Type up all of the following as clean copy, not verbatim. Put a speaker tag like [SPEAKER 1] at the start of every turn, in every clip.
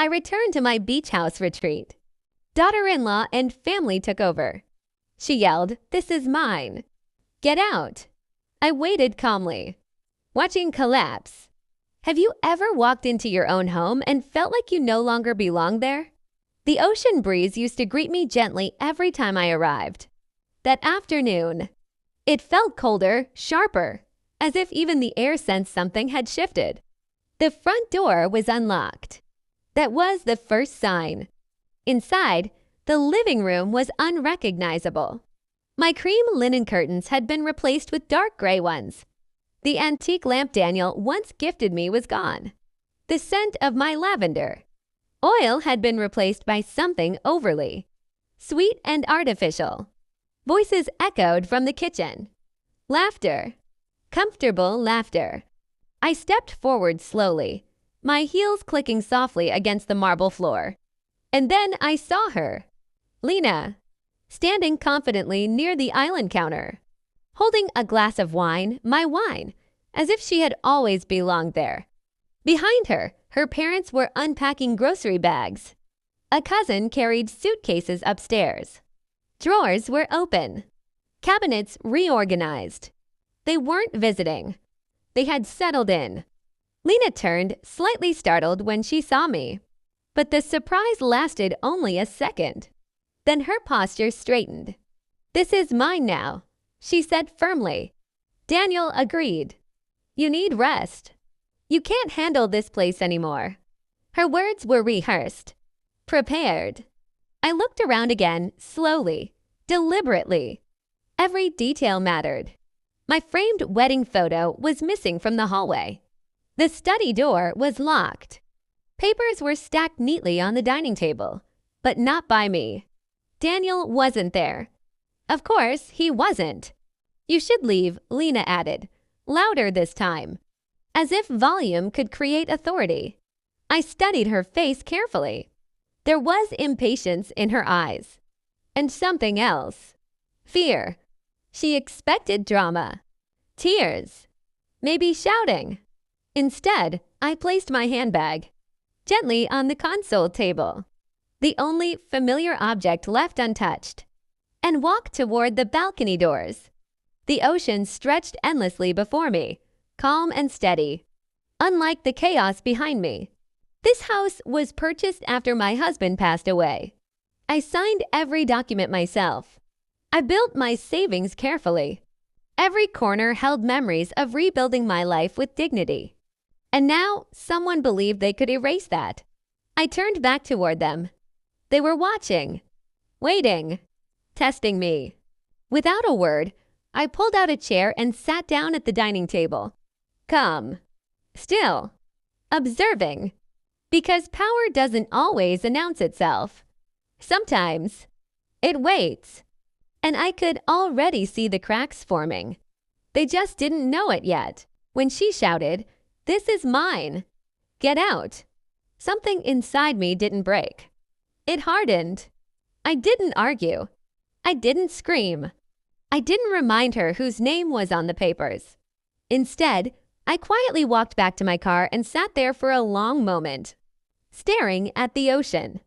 [SPEAKER 1] I returned to my beach house retreat. Daughter-in-law and family took over. She yelled, "This is mine. Get out." I waited calmly, watching collapse. Have you ever walked into your own home and felt like you no longer belonged there? The ocean breeze used to greet me gently every time I arrived. That afternoon, it felt colder, sharper, as if even the air sensed something had shifted. The front door was unlocked. That was the first sign. Inside, the living room was unrecognizable. My cream linen curtains had been replaced with dark gray ones. The antique lamp Daniel once gifted me was gone. The scent of my lavender oil had been replaced by something overly sweet and artificial. Voices echoed from the kitchen. Laughter. Comfortable laughter. I stepped forward slowly, my heels clicking softly against the marble floor. And then I saw her, Lena, standing confidently near the island counter, holding a glass of wine, my wine, as if she had always belonged there. Behind her, her parents were unpacking grocery bags. A cousin carried suitcases upstairs. Drawers were open. Cabinets reorganized. They weren't visiting. They had settled in. Lena turned, slightly startled when she saw me. But the surprise lasted only a second. Then her posture straightened. "This is mine now," she said firmly. Daniel agreed. "You need rest. You can't handle this place anymore." Her words were rehearsed, prepared. I looked around again, slowly, deliberately. Every detail mattered. My framed wedding photo was missing from the hallway. The study door was locked. Papers were stacked neatly on the dining table, but not by me. Daniel wasn't there. Of course, he wasn't. "You should leave," Lena added, louder this time, as if volume could create authority. I studied her face carefully. There was impatience in her eyes. And something else. Fear. She expected drama. Tears. Maybe shouting. Instead, I placed my handbag gently on the console table, the only familiar object left untouched, and walked toward the balcony doors. The ocean stretched endlessly before me, calm and steady, unlike the chaos behind me. This house was purchased after my husband passed away. I signed every document myself. I built my savings carefully. Every corner held memories of rebuilding my life with dignity. And now someone believed they could erase that. I turned back toward them. They were watching, waiting, testing me. Without a word, I pulled out a chair and sat down at the dining table. Calm, still, observing, because power doesn't always announce itself. Sometimes it waits, and I could already see the cracks forming. They just didn't know it yet. When she shouted, "This is mine. Get out," something inside me didn't break. It hardened. I didn't argue. I didn't scream. I didn't remind her whose name was on the papers. Instead, I quietly walked back to my car and sat there for a long moment, staring at the ocean.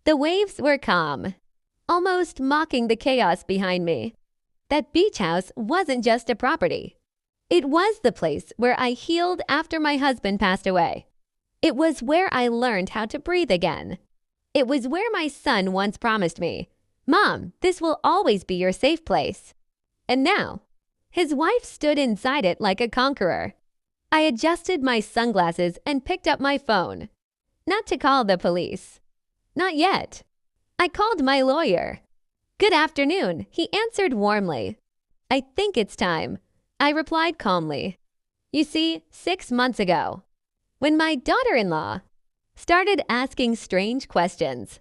[SPEAKER 1] The waves were calm, almost mocking the chaos behind me. That beach house wasn't just a property. It was the place where I healed after my husband passed away. It was where I learned how to breathe again. It was where my son once promised me, "Mom, this will always be your safe place." And now, his wife stood inside it like a conqueror. I adjusted my sunglasses and picked up my phone. Not to call the police. Not yet. I called my lawyer. "Good afternoon," he answered warmly. "I think it's time," I replied calmly. You see, 6 months ago, when my daughter-in-law started asking strange questions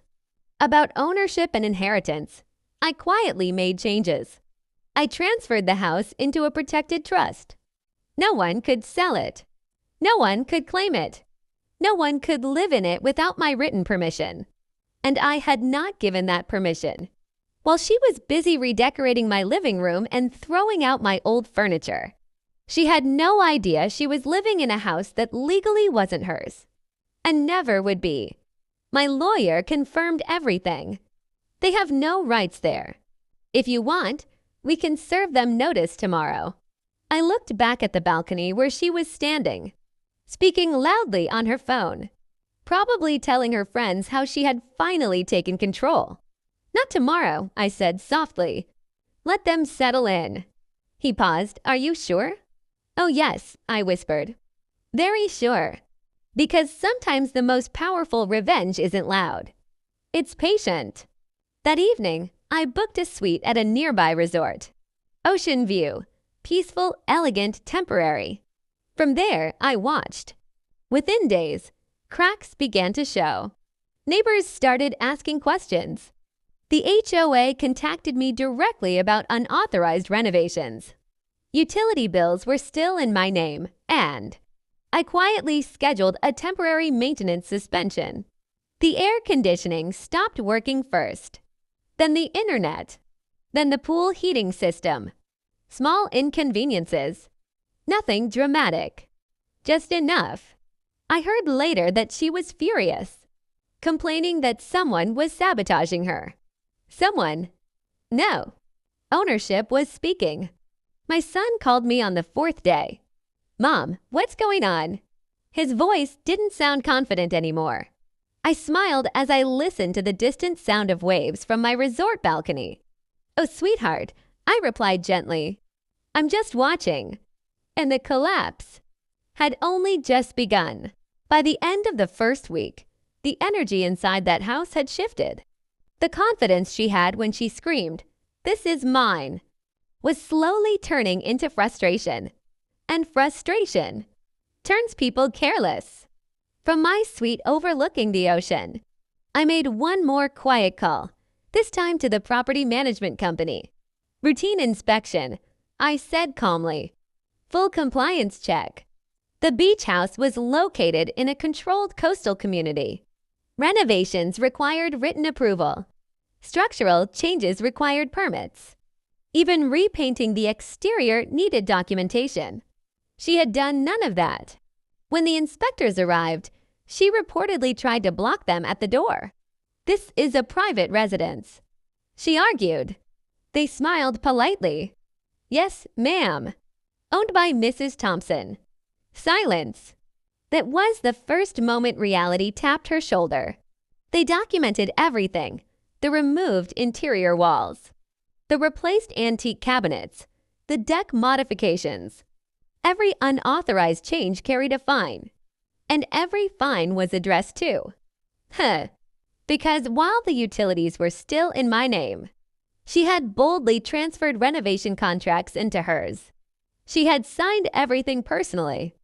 [SPEAKER 1] about ownership and inheritance, I quietly made changes. I transferred the house into a protected trust. No one could sell it. No one could claim it. No one could live in it without my written permission. And I had not given that permission. While she was busy redecorating my living room and throwing out my old furniture, she had no idea she was living in a house that legally wasn't hers and never would be. My lawyer confirmed everything. They have no rights there. If you want, we can serve them notice tomorrow. I looked back at the balcony where she was standing, speaking loudly on her phone, probably telling her friends how she had finally taken control. Not tomorrow, I said softly. Let them settle in. He paused. Are you sure? Oh yes, I whispered. Very sure. Because sometimes the most powerful revenge isn't loud. It's patient. That evening, I booked a suite at a nearby resort. Ocean view. Peaceful, elegant, temporary. From there, I watched. Within days, cracks began to show. Neighbors started asking questions. The HOA contacted me directly about unauthorized renovations. Utility bills were still in my name, and I quietly scheduled a temporary maintenance suspension. The air conditioning stopped working first, then the internet, then the pool heating system. Small inconveniences. Nothing dramatic. Just enough. I heard later that she was furious, complaining that someone was sabotaging her. Someone? No. Ownership was speaking. My son called me on the 4th day. Mom, what's going on? His voice didn't sound confident anymore. I smiled as I listened to the distant sound of waves from my resort balcony. Oh, sweetheart, I replied gently. I'm just watching. And the collapse had only just begun. By the end of the first week, the energy inside that house had shifted. The confidence she had when she screamed, "This is mine," was slowly turning into frustration. And frustration turns people careless. From my suite overlooking the ocean, I made one more quiet call, this time to the property management company. Routine inspection, I said calmly. Full compliance check. The beach house was located in a controlled coastal community. Renovations required written approval. Structural changes required permits. Even repainting the exterior needed documentation. She had done none of that. When the inspectors arrived, she reportedly tried to block them at the door. This is a private residence, she argued. They smiled politely. Yes, ma'am. Owned by Mrs. Thompson. Silence. That was the first moment reality tapped her shoulder. They documented everything. The removed interior walls, the replaced antique cabinets, the deck modifications. Every unauthorized change carried a fine. And every fine was addressed too. Because while the utilities were still in my name, she had boldly transferred renovation contracts into hers. She had signed everything personally.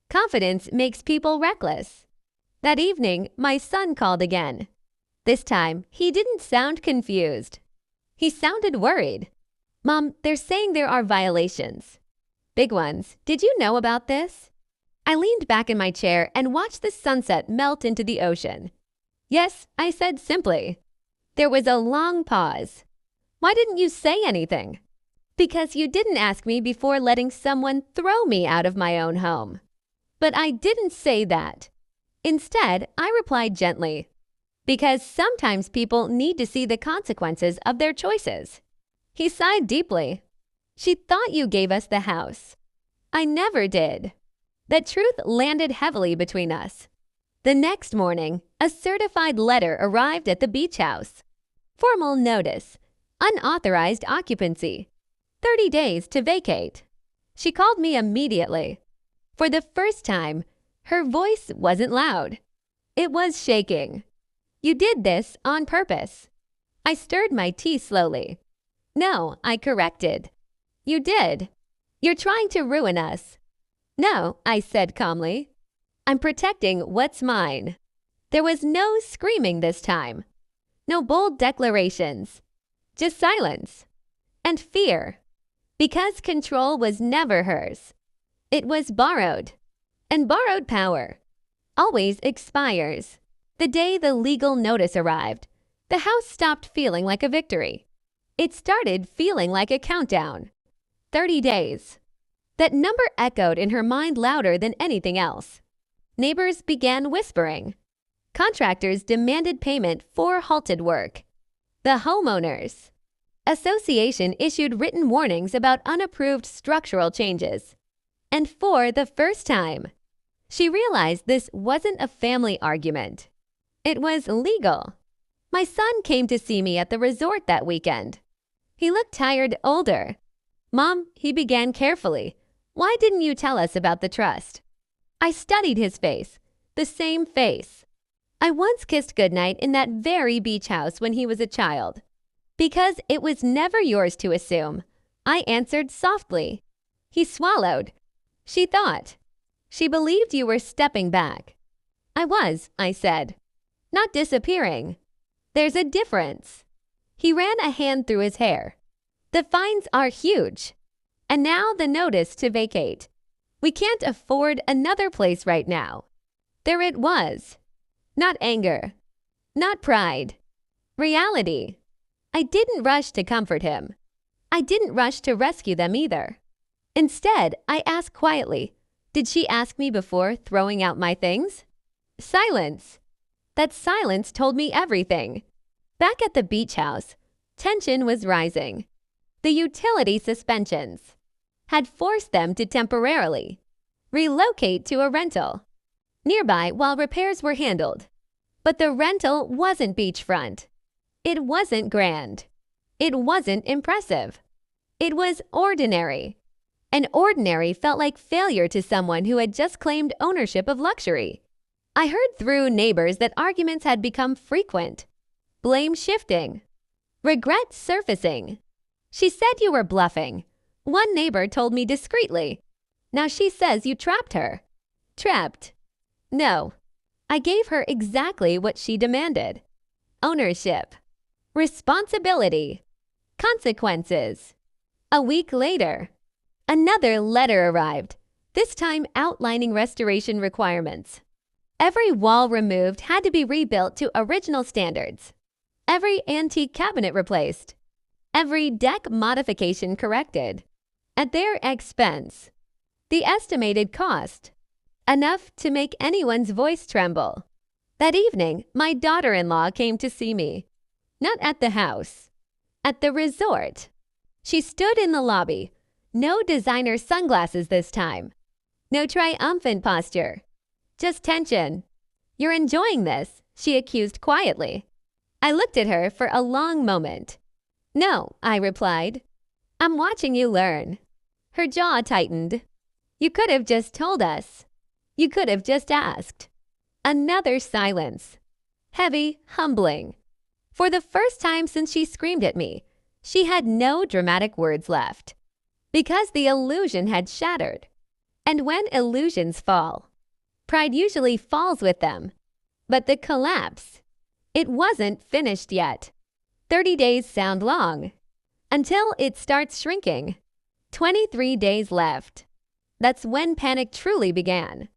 [SPEAKER 1] Confidence makes people reckless. That evening, my son called again. This time, he didn't sound confused. He sounded worried. Mom, they're saying there are violations. Big ones. Did you know about this? I leaned back in my chair and watched the sunset melt into the ocean. Yes, I said simply. There was a long pause. Why didn't you say anything? Because you didn't ask me before letting someone throw me out of my own home. But I didn't say that. Instead, I replied gently. Because sometimes people need to see the consequences of their choices. He sighed deeply. She thought you gave us the house. I never did. That truth landed heavily between us. The next morning, a certified letter arrived at the beach house. Formal notice. Unauthorized occupancy. 30 days to vacate. She called me immediately. For the first time, her voice wasn't loud. It was shaking. You did this on purpose. I stirred my tea slowly. No, I corrected. You did. You're trying to ruin us. No, I said calmly. I'm protecting what's mine. There was no screaming this time. No bold declarations. Just silence. And fear. Because control was never hers. It was borrowed. And borrowed power always expires. The day the legal notice arrived, the house stopped feeling like a victory. It started feeling like a countdown. 30 days. That number echoed in her mind louder than anything else. Neighbors began whispering. Contractors demanded payment for halted work. The homeowners association issued written warnings about unapproved structural changes. And for the first time, she realized this wasn't a family argument. It was legal. My son came to see me at the resort that weekend. He looked tired, older. "Mom," he began carefully, "why didn't you tell us about the trust?" I studied his face, the same face. I once kissed goodnight in that very beach house when he was a child. "Because it was never yours to assume," I answered softly. He swallowed. "She thought. She believed you were stepping back." "I was," I said. "Not disappearing. There's a difference." He ran a hand through his hair. "The fines are huge. And now the notice to vacate. We can't afford another place right now." There it was. Not anger. Not pride. Reality. I didn't rush to comfort him. I didn't rush to rescue them either. Instead, I asked quietly, "Did she ask me before throwing out my things?" Silence. That silence told me everything. Back at the beach house, tension was rising. The utility suspensions had forced them to temporarily relocate to a rental nearby while repairs were handled. But the rental wasn't beachfront. It wasn't grand. It wasn't impressive. It was ordinary. And ordinary felt like failure to someone who had just claimed ownership of luxury. I heard through neighbors that arguments had become frequent. Blame shifting. Regret surfacing. "She said you were bluffing," one neighbor told me discreetly. "Now she says you trapped her." Trapped? No. I gave her exactly what she demanded. Ownership. Responsibility. Consequences. A week later, another letter arrived, this time outlining restoration requirements. Every wall removed had to be rebuilt to original standards. Every antique cabinet replaced. Every deck modification corrected. At their expense. The estimated cost. Enough to make anyone's voice tremble. That evening, my daughter-in-law came to see me. Not at the house. At the resort. She stood in the lobby. No designer sunglasses this time. No triumphant posture. Just tension. "You're enjoying this," she accused quietly. I looked at her for a long moment. "No," I replied. "I'm watching you learn." Her jaw tightened. "You could have just told us. You could have just asked." Another silence. Heavy, humbling. For the first time since she screamed at me, she had no dramatic words left. Because the illusion had shattered. And when illusions fall, pride usually falls with them. But the collapse, it wasn't finished yet. 30 days sound long. Until it starts shrinking. 23 days left. That's when panic truly began.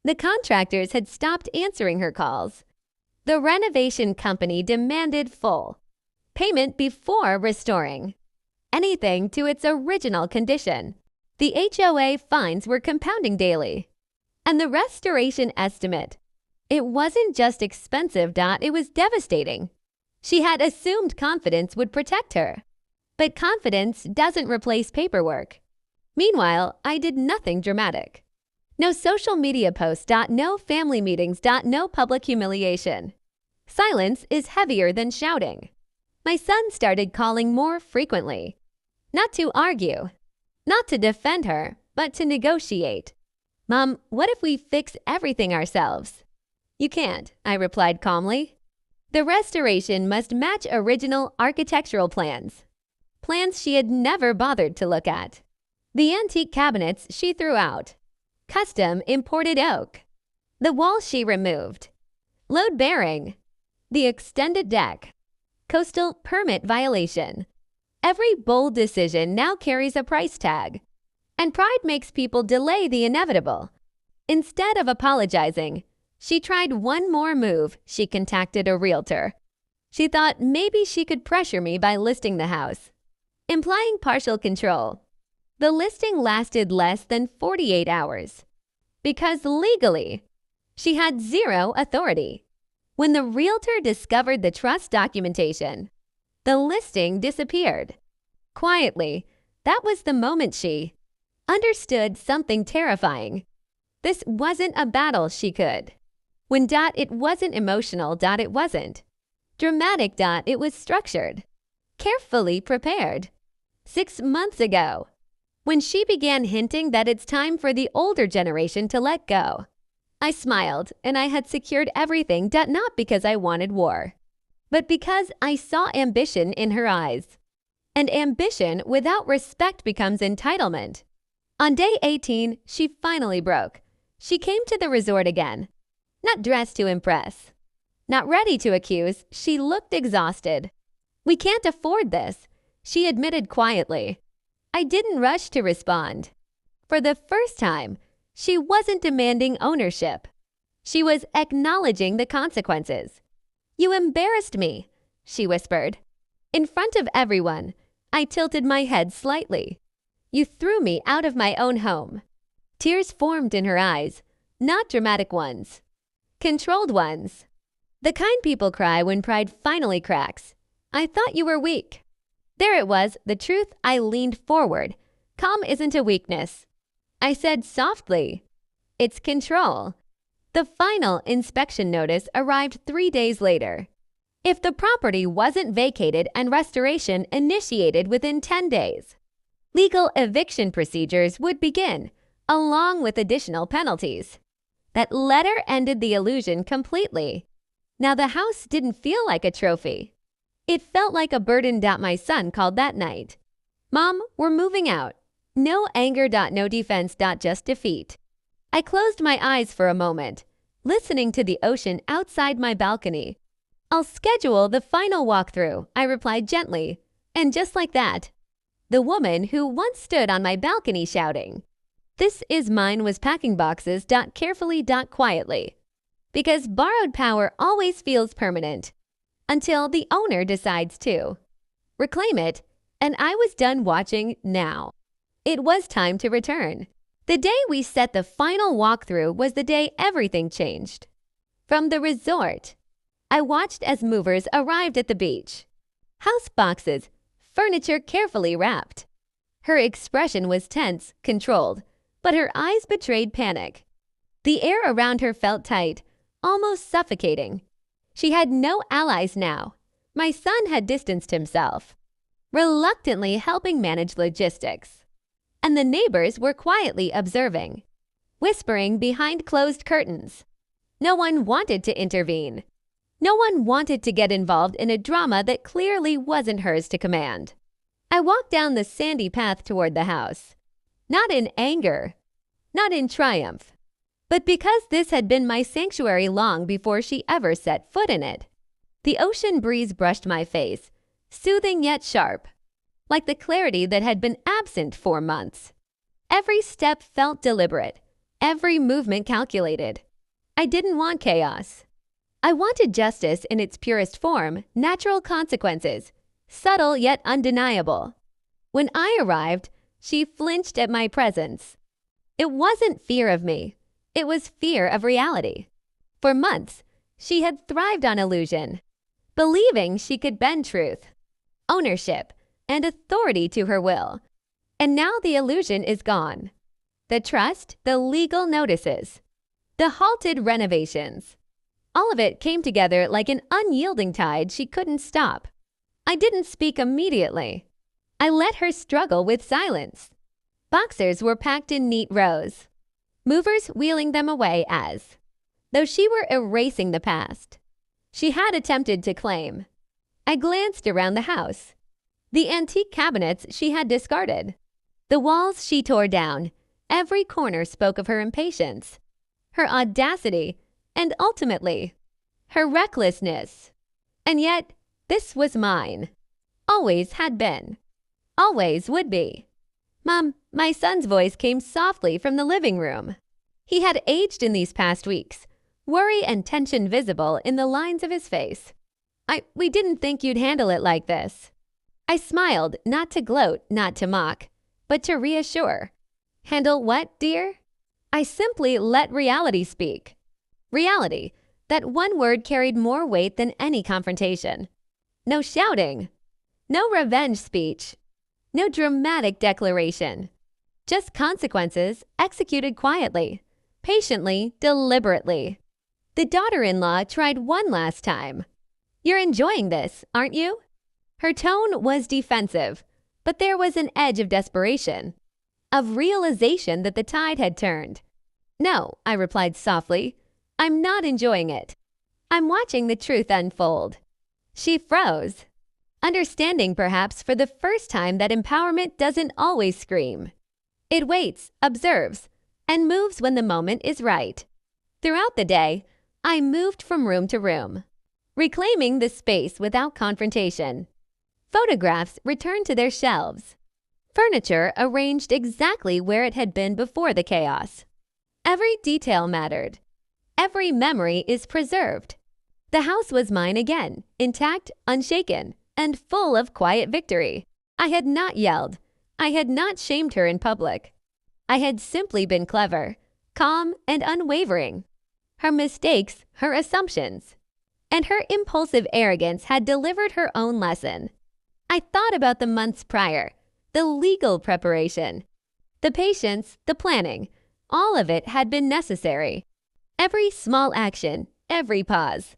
[SPEAKER 1] The contractors had stopped answering her calls. The renovation company demanded full payment before restoring anything to its original condition. The HOA fines were compounding daily. And the restoration estimate, it wasn't just expensive, it was devastating. She had assumed confidence would protect her. But confidence doesn't replace paperwork. Meanwhile, I did nothing dramatic. No social media posts, no family meetings, no public humiliation. Silence is heavier than shouting. My son started calling more frequently. Not to argue, not to defend her, but to negotiate. "Mom, what if we fix everything ourselves?" "You can't," I replied calmly. The restoration must match original architectural plans. Plans she had never bothered to look at. The antique cabinets she threw out. Custom imported oak. The wall she removed. Load-bearing. The extended deck. Coastal permit violation. Every bold decision now carries a price tag. And pride makes people delay the inevitable. Instead of apologizing, she tried one more move. She contacted a realtor. She thought maybe she could pressure me by listing the house, implying partial control. The listing lasted less than 48 hours. Because legally, she had zero authority. When the realtor discovered the trust documentation, the listing disappeared. Quietly, that was the moment she understood something terrifying. This wasn't a battle she could. When it wasn't emotional, it wasn't dramatic, it was structured, carefully prepared. 6 months ago, when she began hinting that it's time for the older generation to let go, I smiled, and I had secured everything, not because I wanted war, but because I saw ambition in her eyes. And ambition without respect becomes entitlement. On day 18, she finally broke. She came to the resort again, not dressed to impress, not ready to accuse. She looked exhausted. "We can't afford this," she admitted quietly. I didn't rush to respond. For the first time, she wasn't demanding ownership. She was acknowledging the consequences. "You embarrassed me," she whispered. In front of everyone, I tilted my head slightly. "You threw me out of my own home." Tears formed in her eyes, not dramatic ones, controlled ones. The kind people cry when pride finally cracks. "I thought you were weak." There it was, the truth. I leaned forward. "Calm isn't a weakness," I said softly. "It's control." The final inspection notice arrived 3 days later. If the property wasn't vacated and restoration initiated within 10 days, legal eviction procedures would begin, along with additional penalties. That letter ended the illusion completely. Now the house didn't feel like a trophy. It felt like a burden. My son called that night. "Mom, we're moving out." No anger. No defense. Just defeat. I closed my eyes for a moment, listening to the ocean outside my balcony. "I'll schedule the final walkthrough," I replied gently. And just like that, the woman who once stood on my balcony shouting, "This is mine," was packing boxes. Carefully. Quietly. Because borrowed power always feels permanent until the owner decides to reclaim it, and I was done watching now. It was time to return. The day we set the final walkthrough was the day everything changed. From the resort, I watched as movers arrived at the beach. House boxes, furniture carefully wrapped. Her expression was tense, controlled, but her eyes betrayed panic. The air around her felt tight, almost suffocating. She had no allies now. My son had distanced himself, reluctantly helping manage logistics. And the neighbors were quietly observing, whispering behind closed curtains. No one wanted to intervene. No one wanted to get involved in a drama that clearly wasn't hers to command. I walked down the sandy path toward the house, not in anger, not in triumph, but because this had been my sanctuary long before she ever set foot in it. The ocean breeze brushed my face, soothing yet sharp, like the clarity that had been absent for months. Every step felt deliberate, every movement calculated. I didn't want chaos. I wanted justice in its purest form, natural consequences, subtle yet undeniable. When I arrived, she flinched at my presence. It wasn't fear of me. It was fear of reality. For months, she had thrived on illusion, believing she could bend truth, ownership, and authority to her will. And now the illusion is gone. The trust, the legal notices, the halted renovations. All of it came together like an unyielding tide she couldn't stop. I didn't speak immediately. I let her struggle with silence. Boxers were packed in neat rows, movers wheeling them away as though she were erasing the past she had attempted to claim. I glanced around the house. The antique cabinets she had discarded, the walls she tore down, every corner spoke of her impatience, her audacity, and ultimately, her recklessness. And yet, this was mine. Always had been. Always would be. "Mom," my son's voice came softly from the living room. He had aged in these past weeks, worry and tension visible in the lines of his face. We didn't think you'd handle it like this." I smiled, not to gloat, not to mock, but to reassure. "Handle what, dear?" I simply let reality speak. Reality, that one word carried more weight than any confrontation. No shouting. No revenge speech. No dramatic declaration. Just consequences executed quietly, patiently, deliberately. The daughter-in-law tried one last time. "You're enjoying this, aren't you?" Her tone was defensive, but there was an edge of desperation, of realization that the tide had turned. "No," I replied softly. "I'm not enjoying it. I'm watching the truth unfold." She froze, understanding perhaps for the first time that empowerment doesn't always scream. It waits, observes, and moves when the moment is right. Throughout the day, I moved from room to room, reclaiming the space without confrontation. Photographs returned to their shelves. Furniture arranged exactly where it had been before the chaos. Every detail mattered. Every memory is preserved. The house was mine again, intact, unshaken, and full of quiet victory. I had not yelled. I had not shamed her in public. I had simply been clever, calm, and unwavering. Her mistakes, her assumptions, and her impulsive arrogance had delivered her own lesson. I thought about the months prior, the legal preparation, the patience, the planning. All of it had been necessary. Every small action, every pause,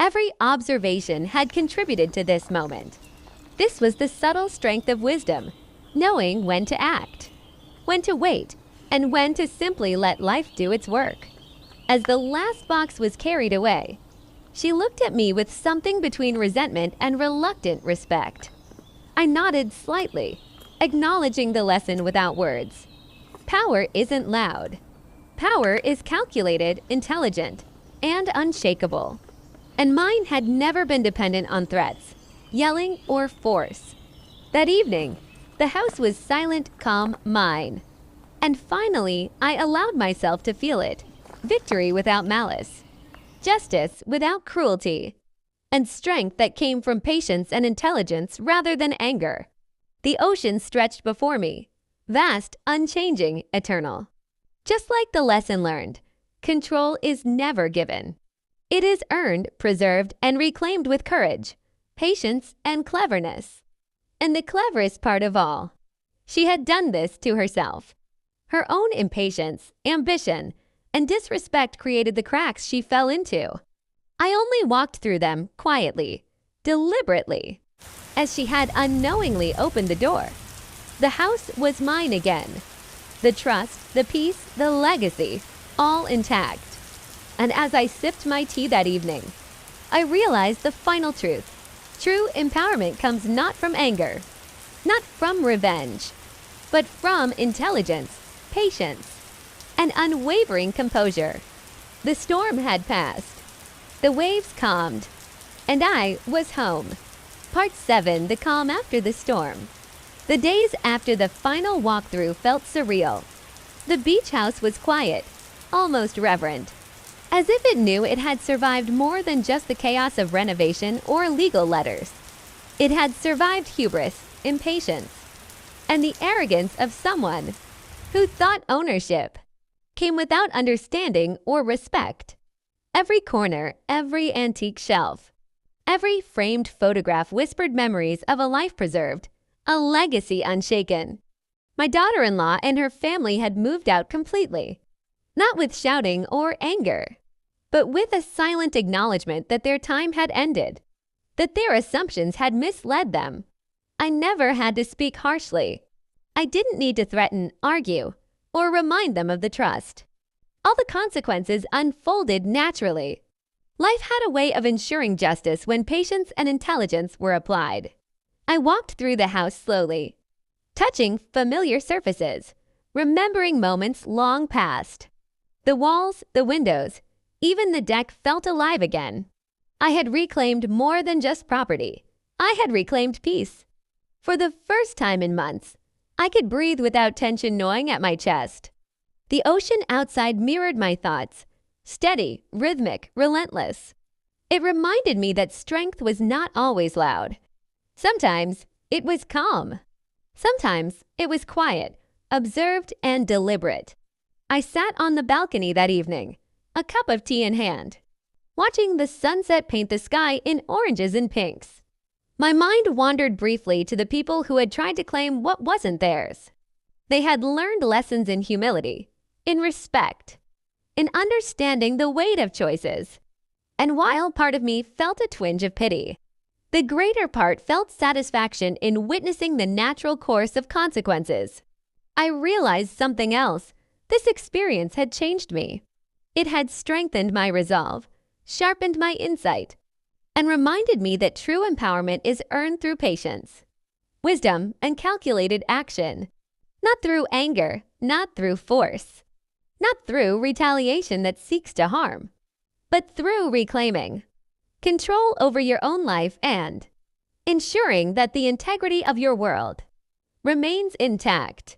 [SPEAKER 1] every observation had contributed to this moment. This was the subtle strength of wisdom, knowing when to act, when to wait, and when to simply let life do its work. As the last box was carried away, she looked at me with something between resentment and reluctant respect. I nodded slightly, acknowledging the lesson without words. Power isn't loud. Power is calculated, intelligent, and unshakable. And mine had never been dependent on threats, yelling, or force. That evening, the house was silent, calm, mine. And finally, I allowed myself to feel it. Victory without malice. Justice without cruelty. And strength that came from patience and intelligence rather than anger. The ocean stretched before me, vast, unchanging, eternal. Just like the lesson learned, control is never given. It is earned, preserved, and reclaimed with courage, patience, and cleverness. And the cleverest part of all, she had done this to herself. Her own impatience, ambition, and disrespect created the cracks she fell into. I only walked through them quietly, deliberately, as she had unknowingly opened the door. The house was mine again. The trust, the peace, the legacy, all intact. And as I sipped my tea that evening, I realized the final truth. True empowerment comes not from anger, not from revenge, but from intelligence, patience, and unwavering composure. The storm had passed. The waves calmed, and I was home. Part 7, the calm after the storm. The days after the final walkthrough felt surreal. The beach house was quiet, almost reverent, as if it knew it had survived more than just the chaos of renovation or legal letters. It had survived hubris, impatience, and the arrogance of someone who thought ownership came without understanding or respect. Every corner, every antique shelf, every framed photograph whispered memories of a life preserved, a legacy unshaken. My daughter-in-law and her family had moved out completely, not with shouting or anger, but with a silent acknowledgement that their time had ended, that their assumptions had misled them. I never had to speak harshly. I didn't need to threaten, argue, or remind them of the trust. All the consequences unfolded naturally. Life had a way of ensuring justice when patience and intelligence were applied. I walked through the house slowly, touching familiar surfaces, remembering moments long past. The walls, the windows, even the deck felt alive again. I had reclaimed more than just property. I had reclaimed peace. For the first time in months, I could breathe without tension gnawing at my chest. The ocean outside mirrored my thoughts, steady, rhythmic, relentless. It reminded me that strength was not always loud. Sometimes it was calm. Sometimes it was quiet, observed, and deliberate. I sat on the balcony that evening, a cup of tea in hand, watching the sunset paint the sky in oranges and pinks. My mind wandered briefly to the people who had tried to claim what wasn't theirs. They had learned lessons in humility, in respect, in understanding the weight of choices. And while part of me felt a twinge of pity, the greater part felt satisfaction in witnessing the natural course of consequences. I realized something else. This experience had changed me. It had strengthened my resolve, sharpened my insight, and reminded me that true empowerment is earned through patience, wisdom, and calculated action, not through anger, not through force, not through retaliation that seeks to harm, but through reclaiming control over your own life and ensuring that the integrity of your world remains intact.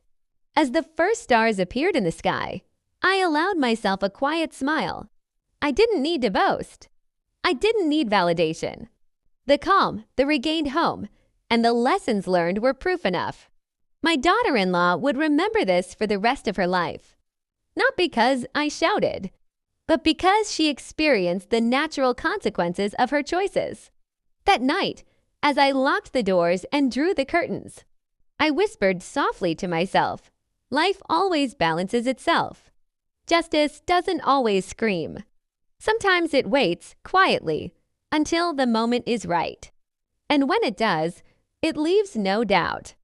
[SPEAKER 1] As the first stars appeared in the sky, I allowed myself a quiet smile. I didn't need to boast. I didn't need validation. The calm, the regained home, and the lessons learned were proof enough. My daughter-in-law would remember this for the rest of her life. Not because I shouted, but because she experienced the natural consequences of her choices. That night, as I locked the doors and drew the curtains, I whispered softly to myself, life always balances itself. Justice doesn't always scream. Sometimes it waits quietly until the moment is right. And when it does, it leaves no doubt.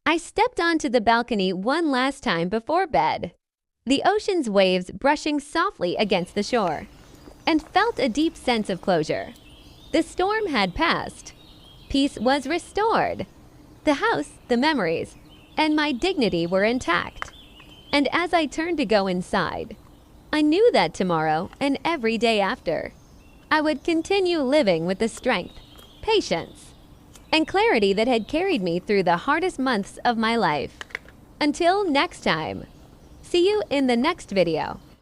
[SPEAKER 1] I stepped onto the balcony one last time before bed, the ocean's waves brushing softly against the shore, and felt a deep sense of closure. The storm had passed. Peace was restored. The house, the memories, and my dignity were intact. And as I turned to go inside, I knew that tomorrow and every day after, I would continue living with the strength, patience, and clarity that had carried me through the hardest months of my life. Until next time, see you in the next video.